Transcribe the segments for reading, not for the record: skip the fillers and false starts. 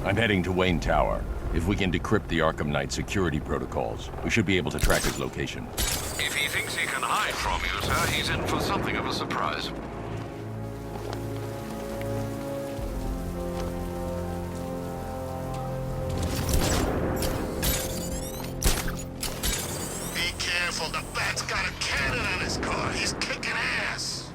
I'm heading to Wayne Tower. If we can decrypt the Arkham Knight security protocols, we should be able to track his location. If he thinks he can hide from you, sir, he's in for something of a surprise. Be careful, the Bat's got a cannon on his car. He's kicking ass.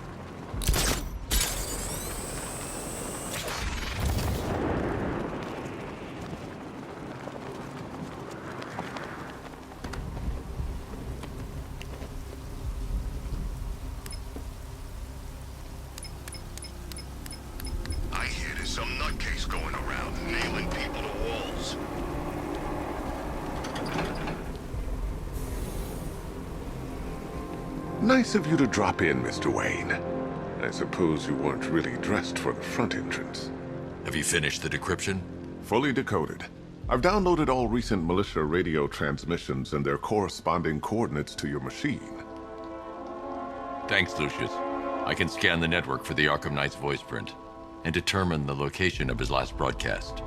I hear there's some nutcase going around, nailing people to walls. Nice of you to drop in, Mr. Wayne. I suppose you weren't really dressed for the front entrance. Have you finished the decryption? Fully decoded. I've downloaded all recent militia radio transmissions and their corresponding coordinates to your machine. Thanks, Lucius. I can scan the network for the Arkham Knight's voice print and determine the location of his last broadcast.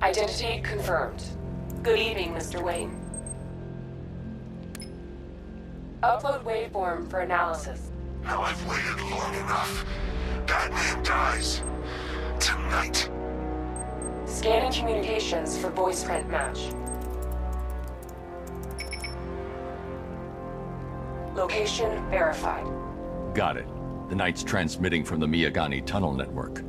Identity confirmed. Good evening, Mr. Wayne. Upload waveform for analysis. Now I've waited long enough. Batman dies. Tonight. Scanning communications for voice print match. Location verified. Got it. The Knight's transmitting from the Miyagani tunnel network.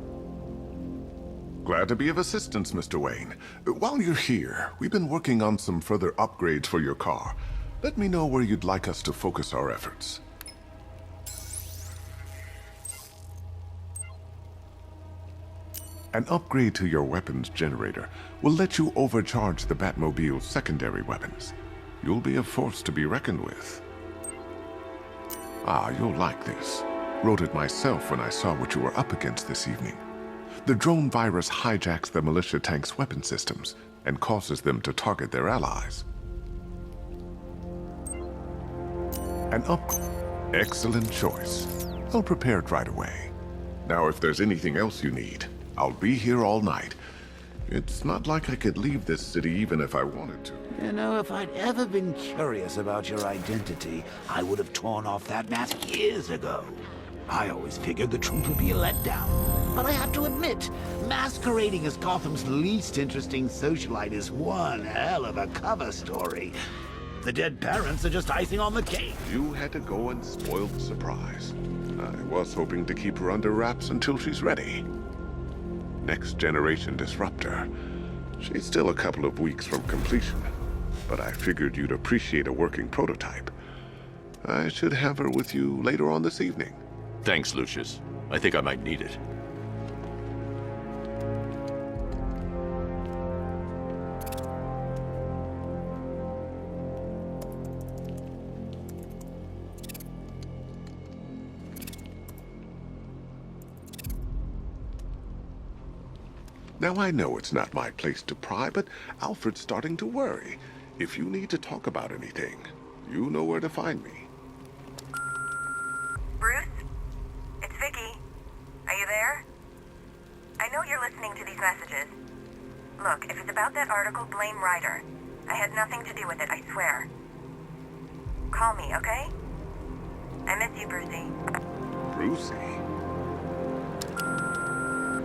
Glad to be of assistance, Mr. Wayne. While you're here, we've been working on some further upgrades for your car. Let me know where you'd like us to focus our efforts. An upgrade to your weapons generator will let you overcharge the Batmobile's secondary weapons. You'll be a force to be reckoned with. Ah, you'll like this. Wrote it myself when I saw what you were up against this evening. The drone virus hijacks the militia tank's weapon systems and causes them to target their allies. Excellent choice. I'll prepare it right away. Now, if there's anything else you need, I'll be here all night. It's not like I could leave this city even if I wanted to. You know, if I'd ever been curious about your identity, I would have torn off that mask years ago. I always figured the truth would be a letdown. But I have to admit, masquerading as Gotham's least interesting socialite is one hell of a cover story. The dead parents are just icing on the cake. You had to go and spoil the surprise. I was hoping to keep her under wraps until she's ready. Next generation disruptor. She's still a couple of weeks from completion, but I figured you'd appreciate a working prototype. I should have her with you later on this evening. Thanks, Lucius. I think I might need it. Now, I know it's not my place to pry, but Alfred's starting to worry. If you need to talk about anything, you know where to find me. Bruce? It's Vicky. Are you there? I know you're listening to these messages. Look, if it's about that article, blame Ryder. I had nothing to do with it, I swear. Call me, okay? I miss you, Brucey. Brucey?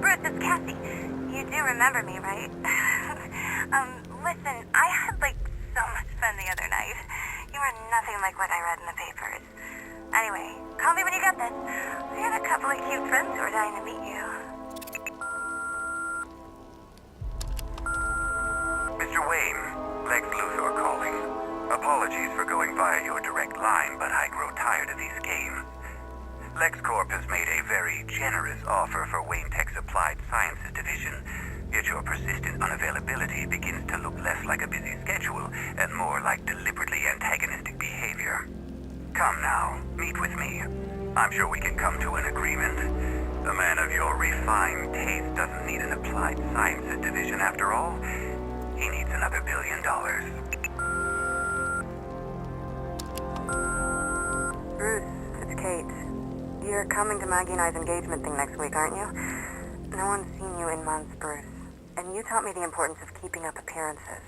Bruce, it's Cassie. You do remember me, right? Listen, I had, so much fun the other night. You are nothing like what I read in the papers. Anyway, call me when you get this. We have a couple of cute friends who are dying to meet you. Mr. Wayne, Lex Luthor calling. Apologies for going via your direct line, but I grow tired of these games. LexCorp has made a very generous offer for Wayne Tech's Applied Sciences division, yet your persistent unavailability begins to look less like a busy schedule and more like deliberately antagonistic behavior. Come now, meet with me. I'm sure we can come to an agreement. A man of your refined taste doesn't need an Applied Sciences division after all. He needs another $1 billion. Bruce, it's Kate. You're coming to Maggie and I's engagement thing next week, aren't you? No one's seen you in months, Bruce. And you taught me the importance of keeping up appearances.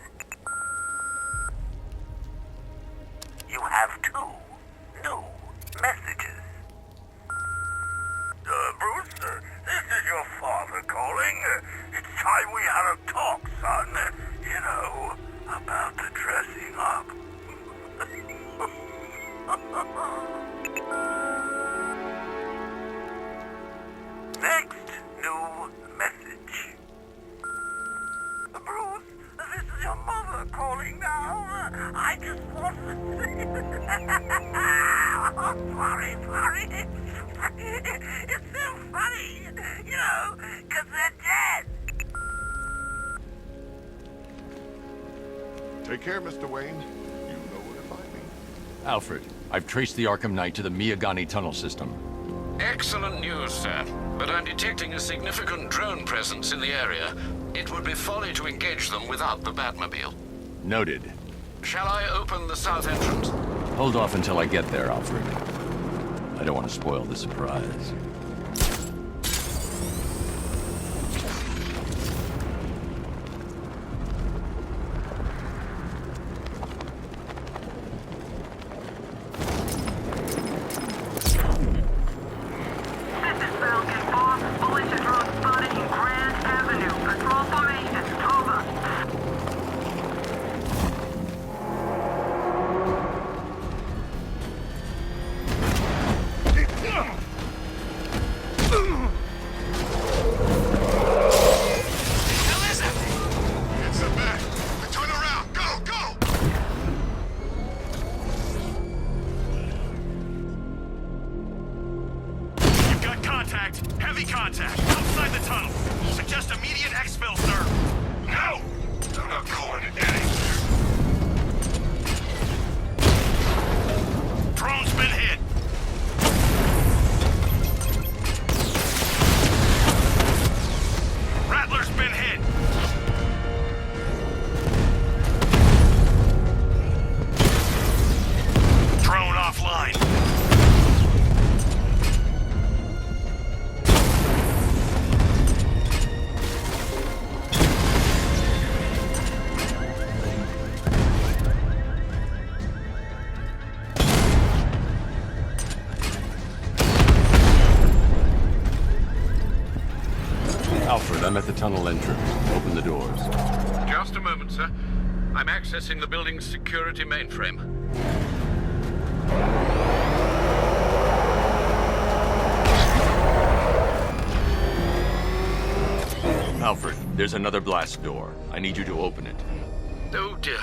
You have 2 new messages. Bruce, this is your father calling. It's time we had a talk, son. You know, about the dressing up. Next new message. Bruce, this is your mother calling now. I just want to say... Oh, sorry. It's so funny, you know, because they're dead. Take care, Mr. Wayne. You know where to find me. Alfred, I've traced the Arkham Knight to the Miyagani tunnel system. Excellent news, sir. But I'm detecting a significant drone presence in the area. It would be folly to engage them without the Batmobile. Noted. Shall I open the south entrance? Hold off until I get there, Alfred. I don't want to spoil the surprise. Heavy contact outside the tunnel. Suggest immediate exfil, sir. No! I'm not going anywhere. Drone's been hit. Rattler's been hit. Drone offline. Alfred, I'm at the tunnel entrance. Open the doors. Just a moment, sir. I'm accessing the building's security mainframe. Alfred, there's another blast door. I need you to open it. Oh dear.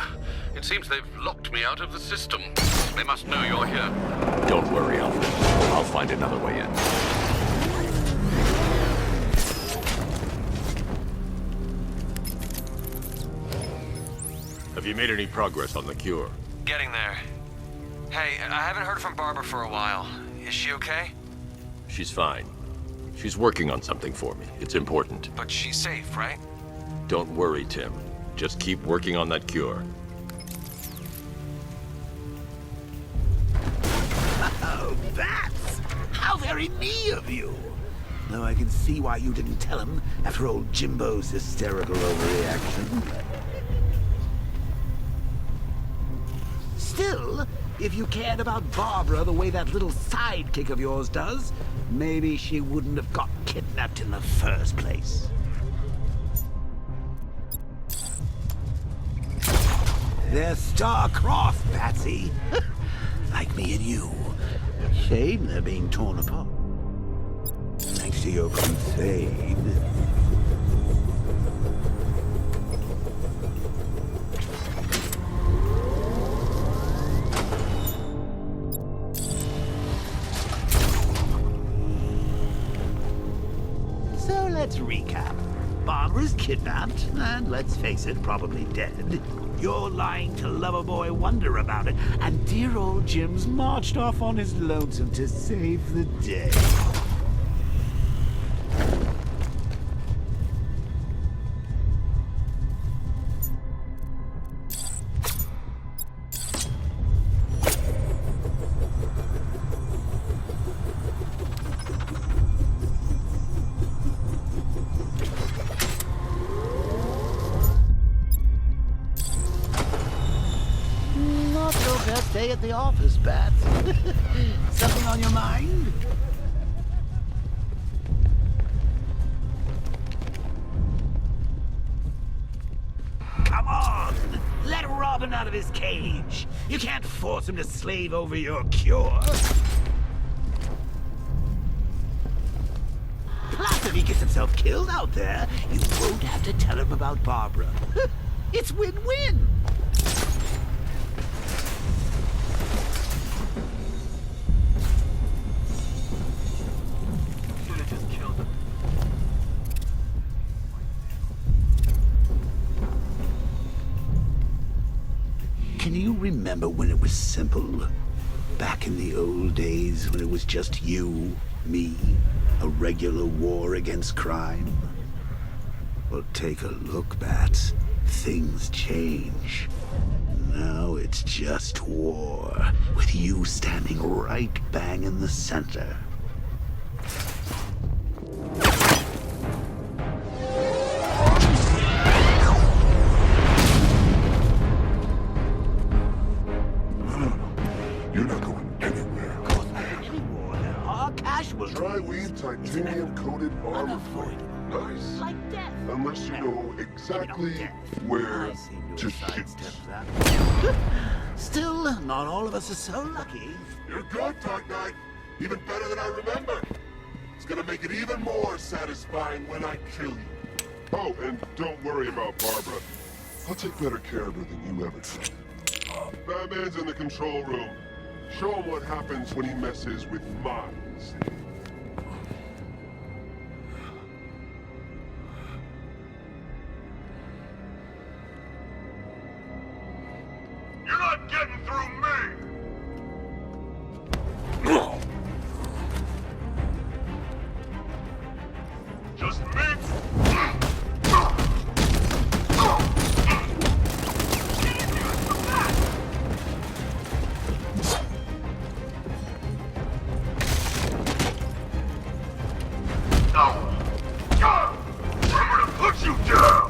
It seems they've locked me out of the system. They must know you're here. Don't worry, Alfred. I'll find another way in. Have you made any progress on the cure? Getting there. Hey, I haven't heard from Barbara for a while. Is she okay? She's fine. She's working on something for me. It's important. But she's safe, right? Don't worry, Tim. Just keep working on that cure. Oh, bats! How very me of you! Though I can see why you didn't tell him after old Jimbo's hysterical overreaction. Still, if you cared about Barbara the way that little sidekick of yours does, maybe she wouldn't have got kidnapped in the first place. They're star-crossed, Patsy. Like me and you. Shame they're being torn apart. Thanks to your crusade. So let's recap. Barbara's kidnapped, and let's face it, probably dead. You're lying to Loverboy Wonder about it, and dear old Jim's marched off on his lonesome to save the day. first day at the office, Bat. Something on your mind? Come on! Let Robin out of his cage! You can't force him to slave over your cure! Plus, if he gets himself killed out there, you won't have to tell him about Barbara. It's win-win! Can you remember when it was simple? Back in the old days when it was just you, me, a regular war against crime? Well, take a look, Bats. Things change. Now it's just war, with you standing right bang in the center. You're not going anywhere. Of course, not any war. ARKHAM will Tri-weave titanium-coated armor plate. unavoidable. Nice. Like death. Unless you know exactly where I seem to have shoot. sidestepped that. Still, not all of us are so lucky. You're good, Dark Knight. Even better than I remember. It's gonna make it even more satisfying when I kill you. Oh, and don't worry about Barbara. I'll take better care of her than you ever did. Batman's in the control room. Show him what happens when he messes with minds. You're not getting through me! Just me? I'm gonna put you down!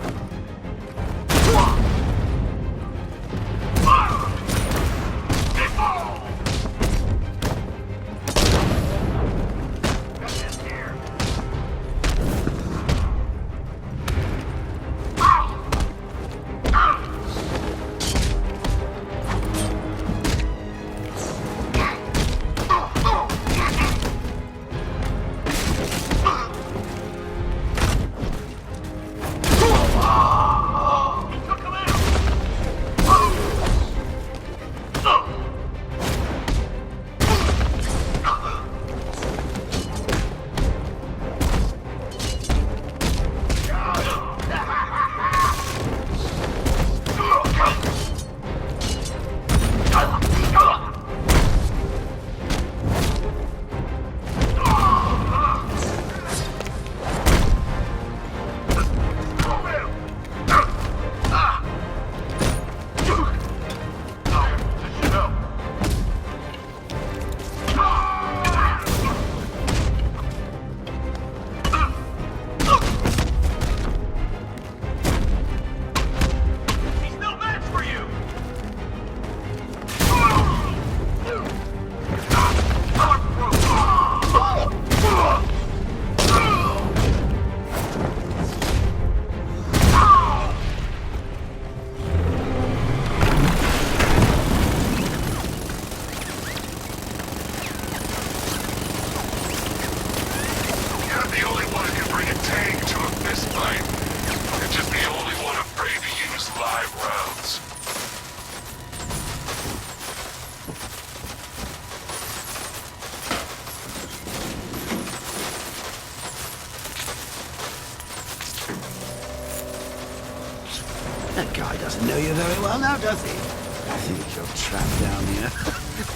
That guy doesn't know you very well now, does he? I think you're trapped down here.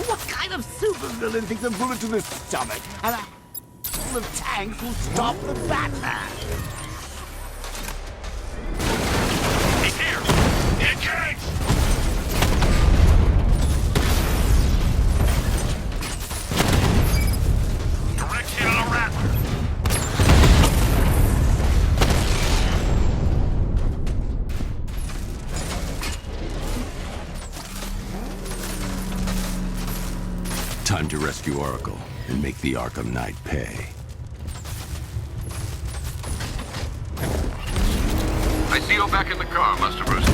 What kind of supervillain thinks a bullet to the stomach and a full of tanks will stop the Batman? He's here! Engage! Direct hit on a Rattler. Time to rescue Oracle and make the Arkham Knight pay. I see you're back in the car, Master Bruce.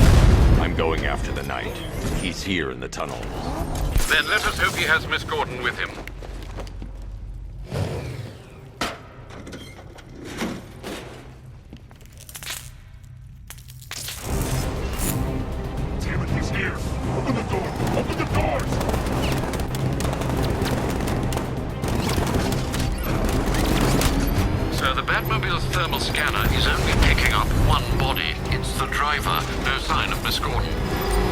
I'm going after the Knight. He's here in the tunnel. Then let us hope he has Miss Gordon with him. Damn it, he's here! Open the door! Open the doors! So the Batmobile's thermal scanner is only picking up one body. It's the driver. No sign of Miss Gordon.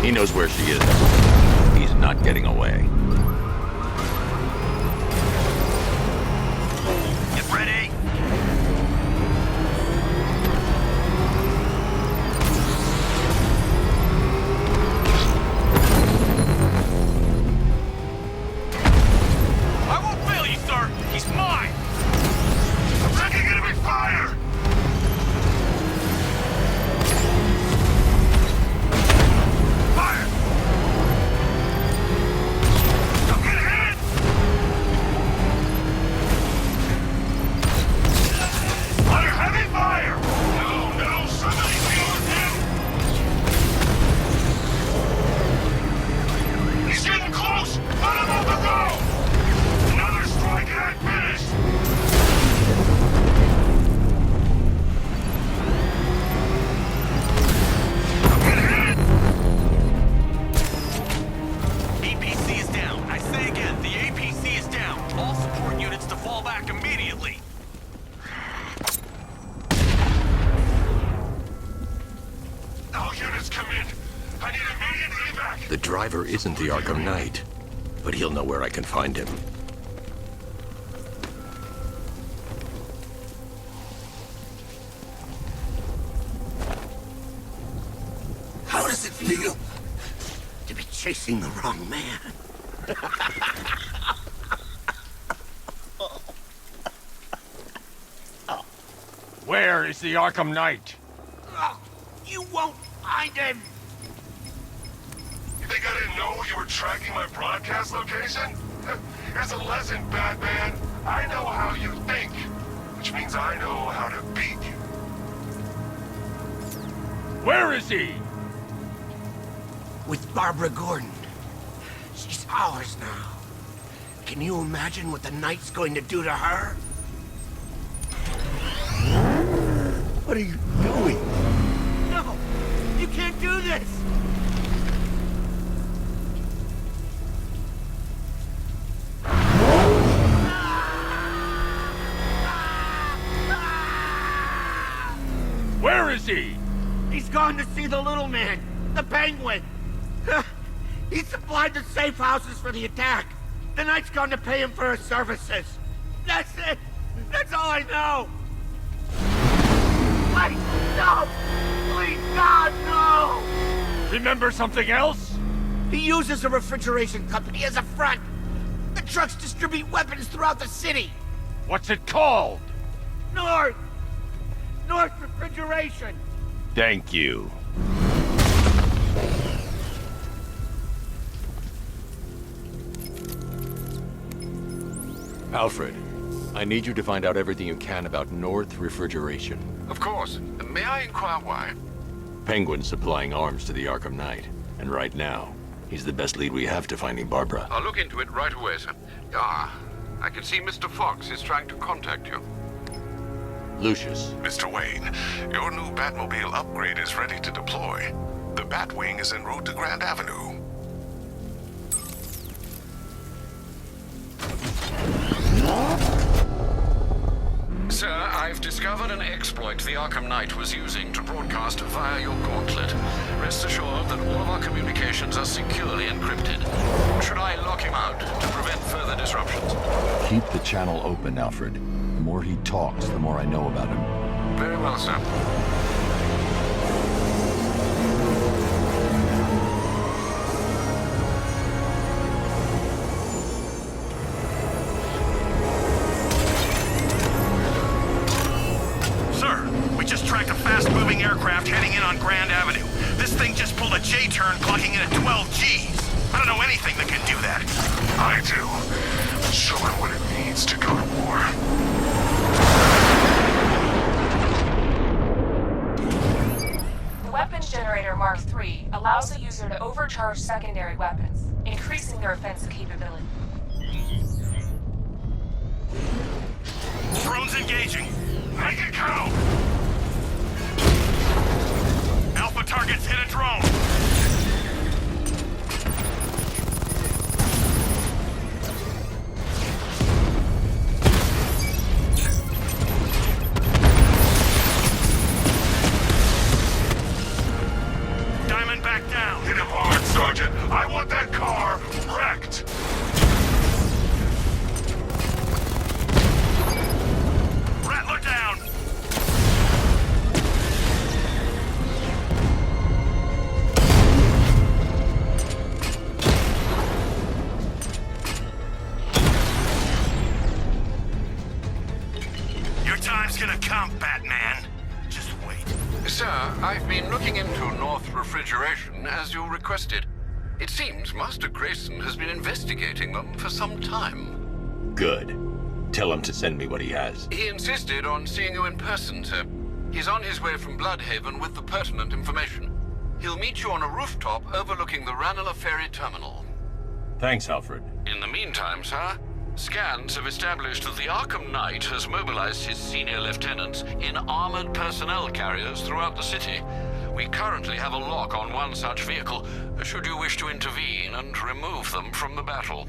He knows where she is. He's not getting away. Get ready. I won't fail you, sir. He's mine. I'm taking enemy fire! Fire! Don't get hit! Under heavy fire! No, somebody deal with him! He's getting close! Let him on the road! Another strike and I'm finished! APC is down. I say again, the APC is down. All support units to fall back immediately. All units come in. I need immediate evac. The driver isn't the Arkham Knight, but he'll know where I can find him. How does it feel to be chasing the wrong man? Where is the Arkham Knight? You won't find him! You think I didn't know you were tracking my broadcast location? Here's a lesson, Batman. I know how you think, which means I know how to beat you. Where is he? With Barbara Gordon. She's ours now. Can you imagine what the Knight's going to do to her? What are you doing? No! You can't do this! Where is he? He's gone to see the little man, the Penguin. He supplied the safe houses for the attack. The Knight's gone to pay him for his services. That's it. That's all I know. Wait, no! Please, God, no! Remember something else? He uses a refrigeration company as a front. The trucks distribute weapons throughout the city. What's it called? North Refrigeration. Thank you. Alfred, I need you to find out everything you can about North Refrigeration. Of course. May I inquire why? Penguin's supplying arms to the Arkham Knight, and right now, he's the best lead we have to finding Barbara. I'll look into it right away, sir. Ah, I can see Mr. Fox is trying to contact you. Lucius, Mr. Wayne, your new Batmobile upgrade is ready to deploy. The Batwing is en route to Grand Avenue. Sir, I've discovered an exploit the Arkham Knight was using to broadcast via your gauntlet. Rest assured that all of our communications are securely encrypted. Should I lock him out to prevent further disruptions? keep the channel open, Alfred. The more he talks, the more I know about him. Very well, sir. Tracked a fast-moving aircraft heading in on Grand Avenue. This thing just pulled a J-turn, clocking in at 12 Gs. I don't know anything that can do that. I do. Show it what it means to go to war. The weapons generator Mark III allows the user to overcharge secondary weapons, increasing their offensive capability. Drones engaging. Make it count! Alpha targets hit a drone. Diamond back down. Hit him hard, Sergeant. I want that car wrecked. Rattler down. Your time's gonna come, Batman. Just wait. Sir, I've been looking into North Refrigeration as you requested. It seems Master Grayson has been investigating them for some time. Good. Tell him to send me what he has. He insisted on seeing you in person, sir. He's on his way from Bloodhaven with the pertinent information. He'll meet you on a rooftop overlooking the Ranelagh Ferry Terminal. Thanks, Alfred. In the meantime, sir, scans have established that the Arkham Knight has mobilized his senior lieutenants in armored personnel carriers throughout the city. We currently have a lock on one such vehicle, should you wish to intervene and remove them from the battle.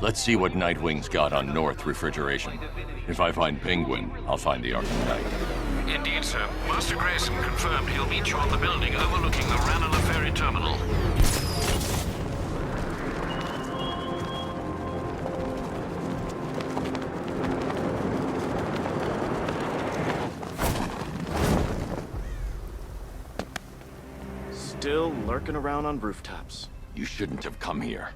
Let's see what Nightwing's got on North Refrigeration. If I find Penguin, I'll find the Arkham Knight. Indeed, sir. Master Grayson confirmed he'll meet you on the building overlooking the Ranelagh Ferry Terminal. Still lurking around on rooftops. You shouldn't have come here.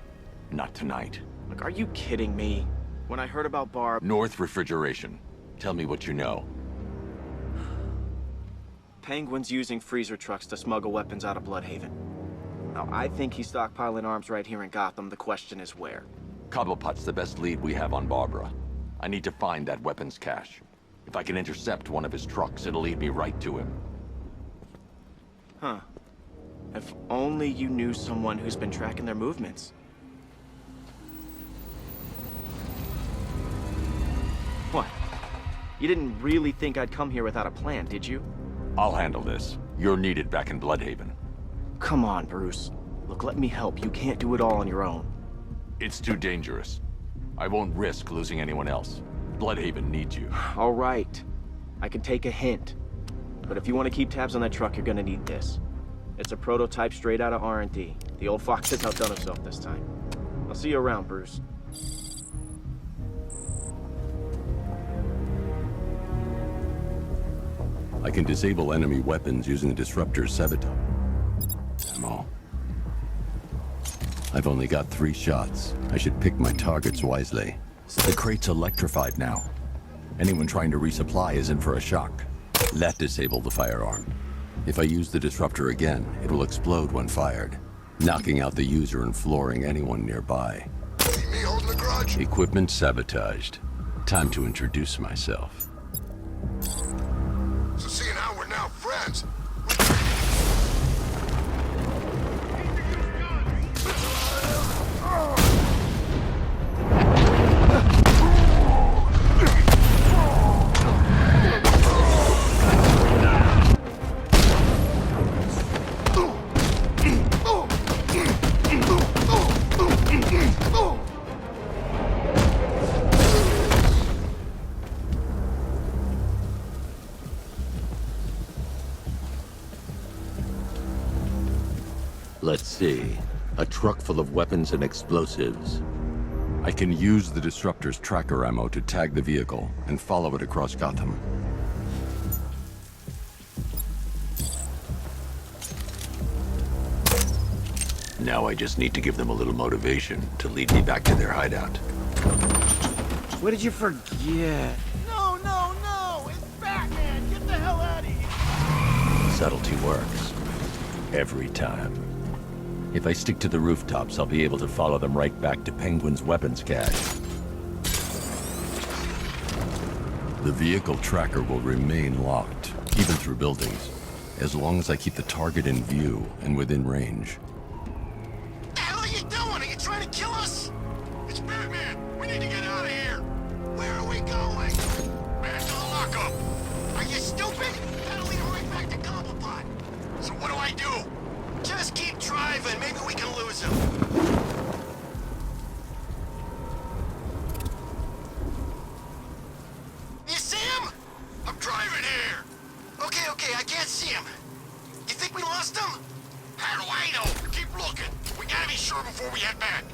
Not tonight. Look, are you kidding me? When I heard about Barb... North Refrigeration. Tell me what you know. Penguin's using freezer trucks to smuggle weapons out of Bloodhaven. Now, I think he's stockpiling arms right here in Gotham. The question is where. Cobblepot's the best lead we have on Barbara. I need to find that weapons cache. If I can intercept one of his trucks, it'll lead me right to him. Huh. If only you knew someone who's been tracking their movements. What? You didn't really think I'd come here without a plan, did you? I'll handle this. You're needed back in Bloodhaven. Come on, Bruce. Look, let me help. You can't do it all on your own. It's too dangerous. I won't risk losing anyone else. Bloodhaven needs you. All right. I can take a hint. But if you want to keep tabs on that truck, you're gonna need this. It's a prototype straight out of R&D. The old fox has outdone himself this time. I'll see you around, Bruce. I can disable enemy weapons using the disruptor's sabotage. Ammo. I've only got 3 shots. I should pick my targets wisely. The crate's electrified now. Anyone trying to resupply is in for a shock. That disabled the firearm. If I use the disruptor again, it will explode when fired, knocking out the user and flooring anyone nearby. Me holding a grudge? Equipment sabotaged. Time to introduce myself. So seeing how we're now friends. Let's see. A truck full of weapons and explosives. I can use the disruptor's tracker ammo to tag the vehicle and follow it across Gotham. Now I just need to give them a little motivation to lead me back to their hideout. What did you forget? No! It's Batman! Get the hell out of here! Subtlety works. Every time. If I stick to the rooftops, I'll be able to follow them right back to Penguin's weapons cache. The vehicle tracker will remain locked, even through buildings, as long as I keep the target in view and within range. What the hell are you doing? Are you trying to kill us? It's Batman! We need to get out of here! Where are we going? Back to the lockup! Are you stupid? That'll lead right back to Cobblepot! So what do I do? Just keep driving, maybe we can lose him. You see him? I'm driving here! Okay, I can't see him. You think we lost him? How do I know? Keep looking. We gotta be sure before we head back.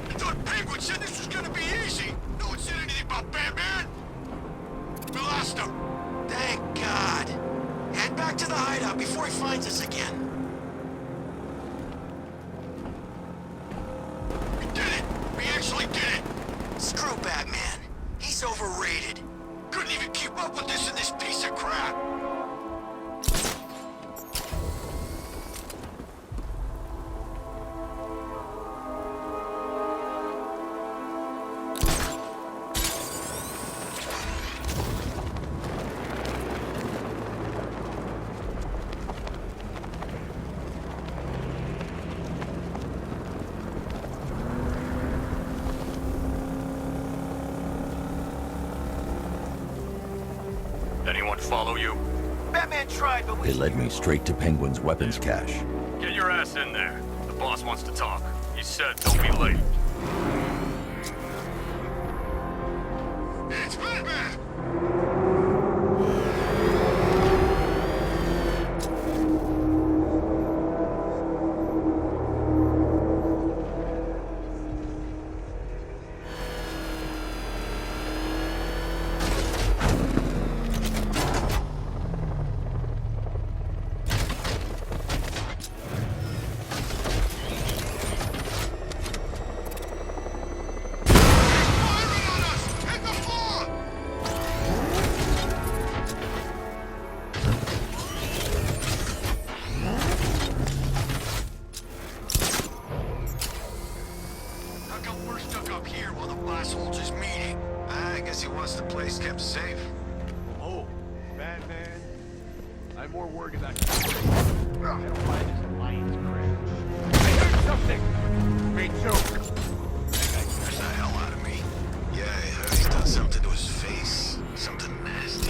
I thought Penguin said this was gonna be easy. No one said anything about Batman. We lost him. Thank God. Head back to the hideout before he finds us again. We did it! We actually did it! Screw Batman. He's overrated. Couldn't even keep up with this in this piece of crap. Anyone follow you? Batman tried, but They led me straight to Penguin's weapons cache. Get your ass in there. The boss wants to talk. He said don't be late. It's Batman! more worried about you. I don't find this alliance crap. I heard something! Me too. That guy scares the hell out of me. Yeah, I heard he's done something to his face. Something nasty.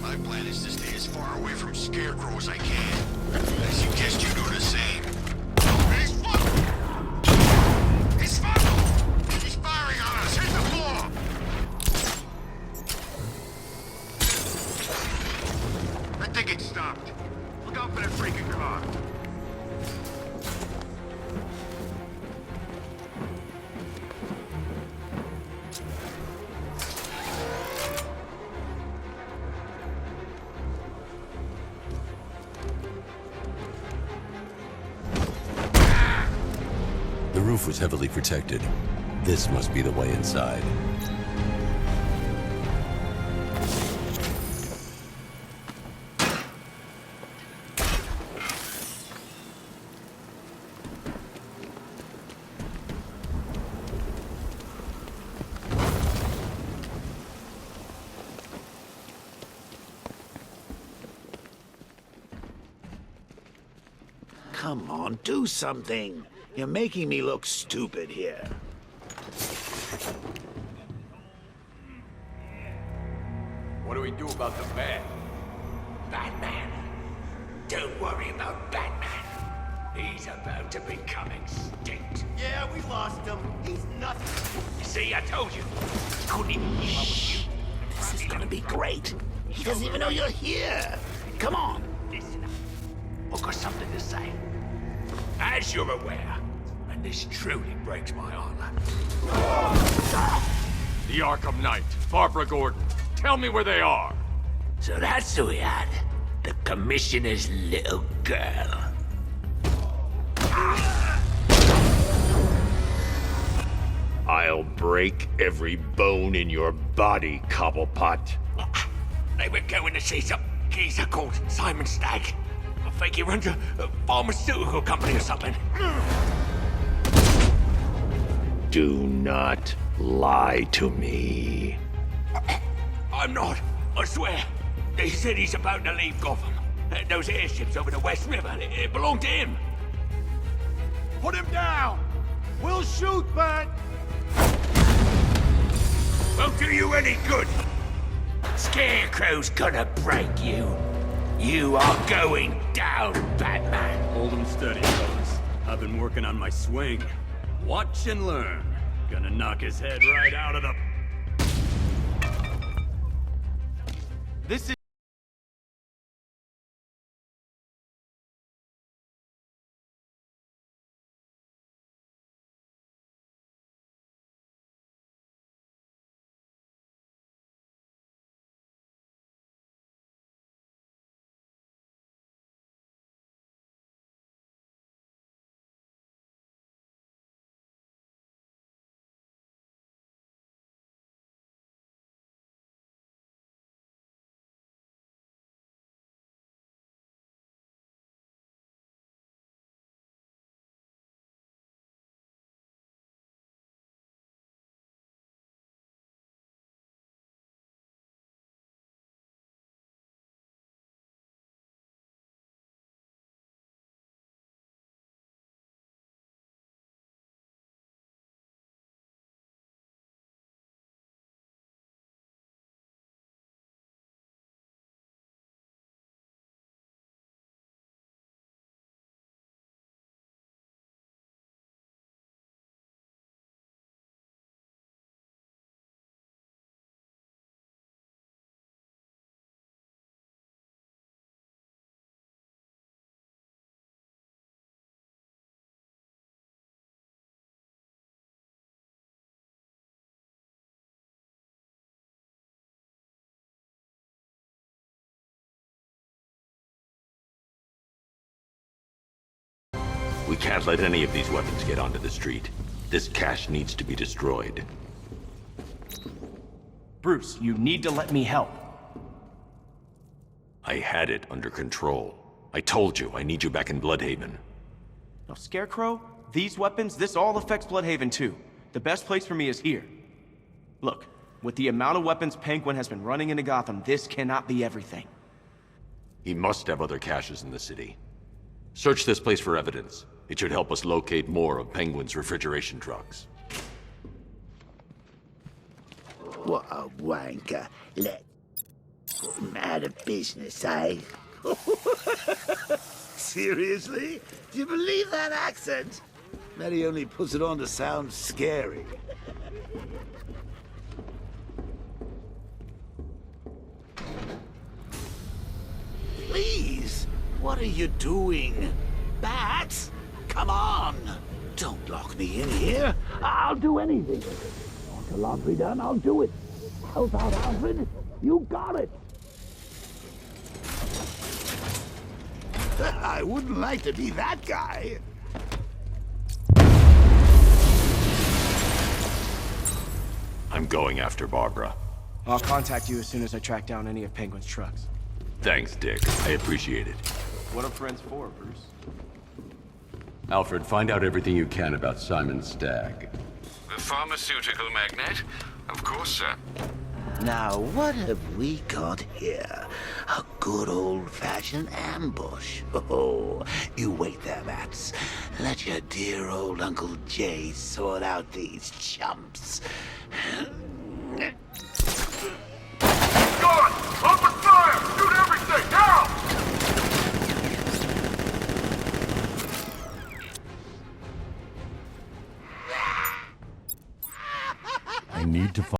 My plan is to stay as far away from Scarecrow as I can. I suggest you do the same. He's fucked! He's fucked! He's firing on us! Hit the floor! I think it stopped. Look out for that freaking car. The roof was heavily protected. This must be the way inside. Come on, do something. You're making me look stupid here. What do we do about the man? Batman. Don't worry about Batman. He's about to become extinct. Yeah, we lost him. He's nothing. You see, I told you. He couldn't even keep up with you. This is gonna be great. He doesn't even know you're here. Come on. Listen up. I've got something to say. As you're aware, and this truly breaks my honor. The Arkham Knight, Barbara Gordon. Tell me where they are. So that's who we had. The commissioner's little girl. I'll break every bone in your body, Cobblepot. They were going to see some geezer called Simon Stagg. I think he runs a pharmaceutical company or something. Do not lie to me. I'm not. I swear. They said he's about to leave Gotham. Those airships over the West River, it belonged to him. Put him down! We'll shoot, Bert! Won't do you any good. Scarecrow's gonna break you. You are going down, Batman. Hold him steady, fellas. I've been working on my swing. Watch and learn. Gonna knock his head right out of the... This is... We can't let any of these weapons get onto the street. This cache needs to be destroyed. Bruce, you need to let me help. I had it under control. I told you, I need you back in Bloodhaven. Now, Scarecrow, these weapons, this all affects Bloodhaven too. The best place for me is here. Look, with the amount of weapons Penguin has been running into Gotham, this cannot be everything. He must have other caches in the city. Search this place for evidence. It should help us locate more of Penguin's refrigeration trucks. What a wanker. Let put him out of business, eh? Seriously? Do you believe that accent? Bet he only puts it on to sound scary. Please, what are you doing? Bats? Come on! Don't lock me in here. I'll do anything. Want the laundry done? I'll do it. Help out, Alfred. You got it. I wouldn't like to be that guy. I'm going after Barbara. I'll contact you as soon as I track down any of Penguin's trucks. Thanks, Dick. I appreciate it. What are friends for, Bruce? Alfred, find out everything you can about Simon Stagg. The pharmaceutical magnate? Of course, sir. Now, what have we got here? A good old-fashioned ambush. Oh, you wait there, Bats. Let your dear old Uncle Jay sort out these chumps. Gun! Open fire! Shoot everything! Now! I need to find